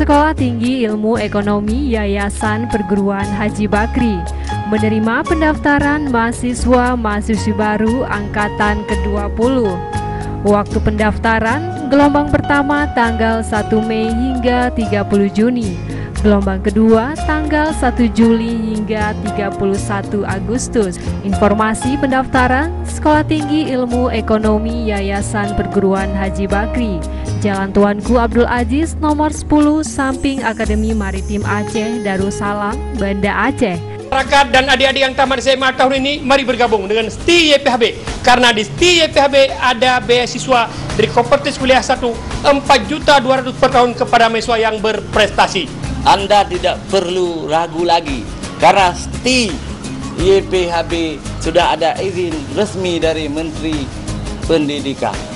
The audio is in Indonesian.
Sekolah Tinggi Ilmu Ekonomi Yayasan Perguruan Haji Bakri menerima pendaftaran mahasiswa-mahasiswi baru angkatan ke-20. Waktu pendaftaran gelombang pertama tanggal 1 Mei hingga 30 Juni, gelombang kedua tanggal 1 Juli hingga 31 Agustus. Informasi pendaftaran Sekolah Tinggi Ilmu Ekonomi Yayasan Perguruan Haji Bakri, Jalan Tuanku Abdul Aziz nomor 10, samping Akademi Maritim Aceh, Darussalam, Banda Aceh. Masyarakat dan adik-adik yang tamat SMA tahun ini, mari bergabung dengan STI YPHB. Karena di STI YPHB ada beasiswa dari Kompetensi Kuliah 1 4.200.000 per tahun kepada mahasiswa yang berprestasi. Anda tidak perlu ragu lagi, karena STI YPHB sudah ada izin resmi dari Menteri Pendidikan.